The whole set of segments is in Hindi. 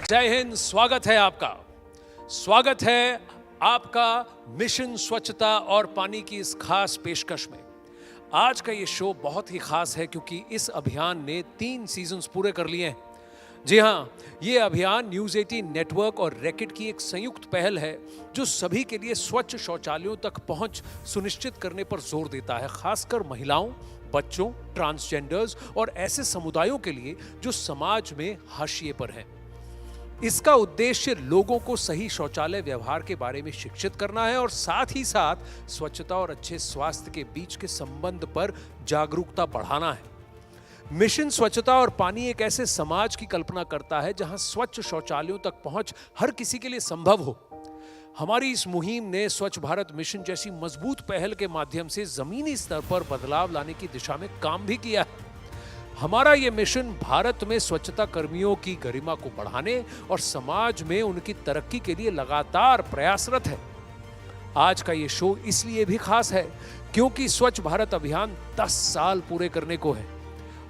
जय हिंद। स्वागत है आपका मिशन स्वच्छता और पानी की इस खास पेशकश में। आज का ये शो बहुत ही खास है क्योंकि इस अभियान ने 3 सीजन्स पूरे कर लिए हैं। जी हाँ, ये अभियान न्यूज़ 18 नेटवर्क और रैकेट की एक संयुक्त पहल है जो सभी के लिए स्वच्छ शौचालयों तक पहुंच सुनिश्चित करने पर जोर देता है, खासकर महिलाओं, बच्चों, ट्रांसजेंडर्स और ऐसे समुदायों के लिए जो समाज में हाशिए पर हैं। इसका उद्देश्य लोगों को सही शौचालय व्यवहार के बारे में शिक्षित करना है और साथ ही साथ स्वच्छता और अच्छे स्वास्थ्य के बीच के संबंध पर जागरूकता बढ़ाना है। मिशन स्वच्छता और पानी एक ऐसे समाज की कल्पना करता है जहां स्वच्छ शौचालयों तक पहुंच हर किसी के लिए संभव हो। हमारी इस मुहिम ने स्वच्छ भारत मिशन जैसी मजबूत पहल के माध्यम से जमीनी स्तर पर बदलाव लाने की दिशा में काम भी किया है। हमारा ये मिशन भारत में स्वच्छता कर्मियों की गरिमा को बढ़ाने और समाज में उनकी तरक्की के लिए लगातार प्रयासरत है। आज का ये शो इसलिए भी खास है क्योंकि स्वच्छ भारत अभियान 10 साल पूरे करने को है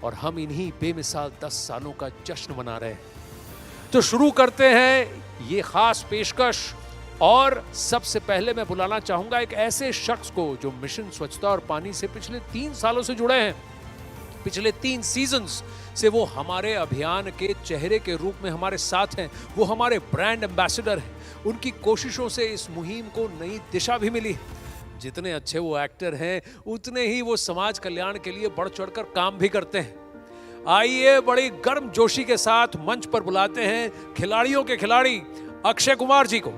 और हम इन्हीं बेमिसाल 10 सालों का जश्न मना रहे हैं। तो शुरू करते हैं ये खास पेशकश। और सबसे पहले मैं बुलाना चाहूंगा एक ऐसे शख्स को जो मिशन स्वच्छता और पानी से पिछले 3 सालों से जुड़े हैं। पिछले 3 सीजन्स से वो हमारे अभियान के चेहरे के रूप में हमारे साथ हैं। वो हमारे ब्रांड एम्बेसडर हैं। उनकी कोशिशों से इस मुहिम को नई दिशा भी मिली। जितने अच्छे वो एक्टर हैं उतने ही वो समाज कल्याण के लिए बढ़ चढ़कर काम भी करते हैं। आइए बड़ी गर्म जोशी के साथ मंच पर बुलाते हैं खिलाड़ियों के खिलाड़ी अक्षय कुमार जी को।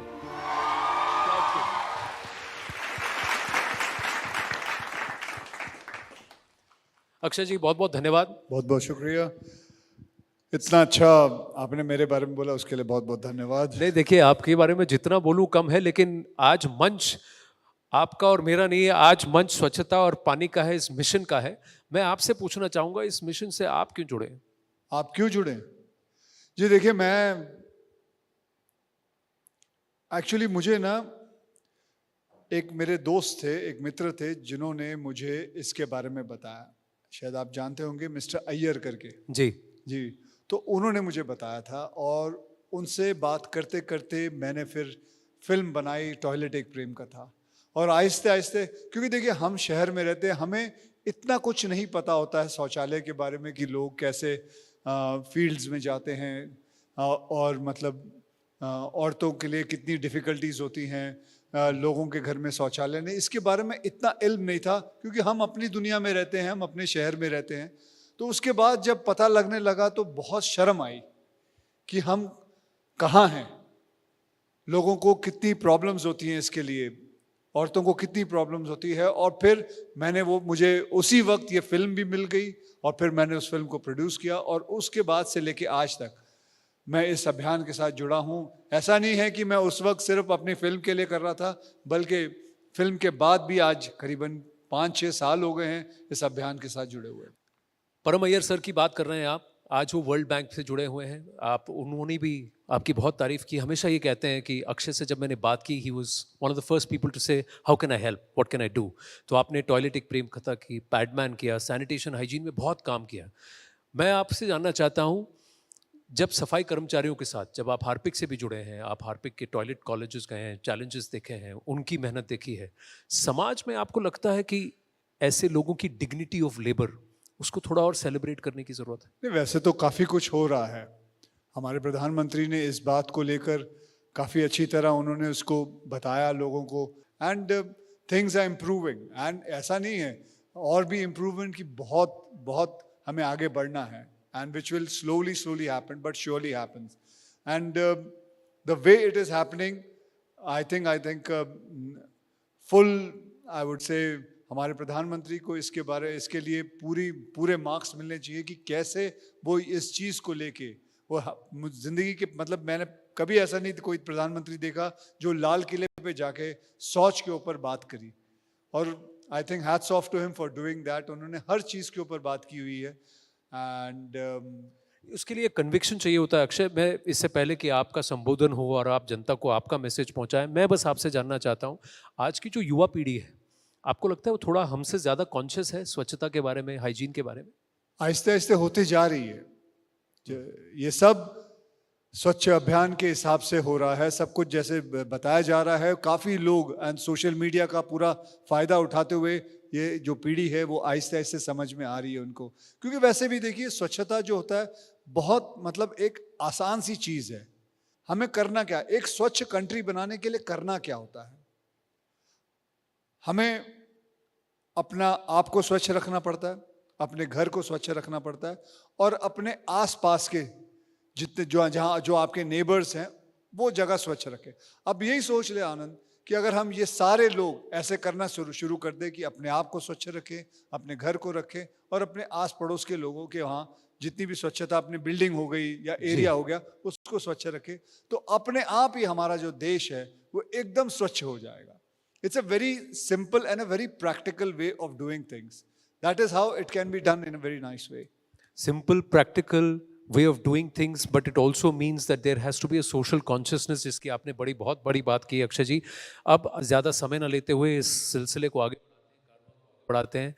अक्षय जी बहुत बहुत धन्यवाद। बहुत बहुत शुक्रिया। इतना अच्छा आपने मेरे बारे में बोला उसके लिए बहुत बहुत धन्यवाद। नहीं देखिए, आपके बारे में जितना बोलूं कम है, लेकिन आज मंच आपका और मेरा नहीं है। आज मंच स्वच्छता और पानी का है, इस मिशन का है। मैं आपसे पूछना चाहूंगा इस मिशन से आप क्यों जुड़े? आप क्यों जुड़े? जी देखिए, मैं एक्चुअली मुझे ना एक मेरे दोस्त थे, एक मित्र थे जिन्होंने मुझे इसके बारे में बताया। शायद आप जानते होंगे मिस्टर अय्यर करके। जी तो उन्होंने मुझे बताया था और उनसे बात करते करते मैंने फिर फिल्म बनाई टॉयलेट एक प्रेम का था। और आहिस्ते आहिस्ते, क्योंकि देखिए हम शहर में रहते हैं, हमें इतना कुछ नहीं पता होता है शौचालय के बारे में कि लोग कैसे फील्ड्स में जाते हैं और मतलब औरतों के लिए कितनी डिफ़िकल्टीज होती हैं, लोगों के घर में शौचालय नहीं, इसके बारे में इतना इल्म नहीं था क्योंकि हम अपनी दुनिया में रहते हैं, हम अपने शहर में रहते हैं। तो उसके बाद जब पता लगने लगा तो बहुत शर्म आई कि हम कहाँ हैं, लोगों को कितनी प्रॉब्लम्स होती हैं इसके लिए, औरतों को कितनी प्रॉब्लम्स होती है। और फिर मुझे उसी वक्त ये फिल्म भी मिल गई और फिर मैंने उस फिल्म को प्रोड्यूस किया और उसके बाद से लेके आज तक मैं इस अभियान के साथ जुड़ा हूँ। ऐसा नहीं है कि मैं उस वक्त सिर्फ अपनी फिल्म के लिए कर रहा था, बल्कि फिल्म के बाद भी आज करीबन 5-6 साल हो गए हैं इस अभियान के साथ जुड़े हुए। परम अय्यर सर की बात कर रहे हैं आप। आज वो वर्ल्ड बैंक से जुड़े हुए हैं। उन्होंने भी आपकी बहुत तारीफ की। हमेशा ये कहते हैं कि अक्षय से जब मैंने बात की, he was one of the first people to say how can I help, what can I do. तो आपने टॉयलेट एक प्रेम कथा की, पैडमैन किया, सैनिटेशन हाइजीन में बहुत काम किया। मैं आपसे जानना चाहता हूँ, जब सफाई कर्मचारियों के साथ, जब आप हार्पिक से भी जुड़े हैं, आप हार्पिक के टॉयलेट कॉलेजेस गए हैं, चैलेंजेस देखे हैं, उनकी मेहनत देखी है, समाज में आपको लगता है कि ऐसे लोगों की डिग्निटी ऑफ लेबर, उसको थोड़ा और सेलिब्रेट करने की जरूरत है? नहीं, वैसे तो काफ़ी कुछ हो रहा है। हमारे प्रधानमंत्री ने इस बात को लेकर काफ़ी अच्छी तरह उन्होंने उसको बताया लोगों को, and things are improving. And ऐसा नहीं है, और भी इम्प्रूवमेंट की बहुत बहुत हमें आगे बढ़ना है, and which will slowly happen but surely happens. And the way it is happening, I think full, I would say, हमारे प्रधानमंत्री को इसके लिए पूरे मार्क्स मिलने चाहिए कि कैसे वो इस चीज़ को लेके वो जिंदगी के, मतलब मैंने कभी ऐसा नहीं कोई प्रधानमंत्री देखा जो लाल किले पे जाके शौच के ऊपर बात करी। और I think hats off to him for doing that. उन्होंने हर चीज़ के ऊपर बात की हुई है। एंड उसके लिए कन्विक्शन चाहिए होता है। अक्षय, मैं इससे पहले कि आपका संबोधन हो और आप जनता को आपका मैसेज पहुंचाएं, मैं बस आपसे जानना चाहता हूं, आज की जो युवा पीढ़ी है, आपको लगता है वो थोड़ा हमसे ज़्यादा कॉन्शियस है स्वच्छता के बारे में, हाइजीन के बारे में? आहिस्ते आहिस्ते होती जा रही है। ये सब स्वच्छ अभियान के हिसाब से हो रहा है सब कुछ, जैसे बताया जा रहा है। काफ़ी लोग एंड सोशल मीडिया का पूरा फ़ायदा उठाते हुए ये जो पीढ़ी है वो आहिस्ते आहिस्ते समझ में आ रही है उनको। क्योंकि वैसे भी देखिए स्वच्छता जो होता है बहुत मतलब एक आसान सी चीज़ है। हमें करना क्या, एक स्वच्छ कंट्री बनाने के लिए करना क्या होता है? हमें अपना आप को स्वच्छ रखना पड़ता है, अपने घर को स्वच्छ रखना पड़ता है और अपने आसपास के जितने जो आपके नेबर्स हैं वो जगह स्वच्छ रखें। अब यही सोच ले आनंद कि अगर हम ये सारे लोग ऐसे करना शुरू कर दें कि अपने आप को स्वच्छ रखें, अपने घर को रखें और अपने आस पड़ोस के लोगों के वहाँ जितनी भी स्वच्छता, अपनी बिल्डिंग हो गई या एरिया हो गया उसको स्वच्छ रखें, तो अपने आप ही हमारा जो देश है वो एकदम स्वच्छ हो जाएगा। It's a very simple and a very practical way of doing things. That is how it can be done in a very nice way. Simple, practical way of doing things, but it also means that there has to be a social consciousness, जिसकी आपने बहुत बड़ी बात की अक्षय जी। अब ज़्यादा समय न लेते हुए इस सिलसिले को आगे बढ़ाते हैं।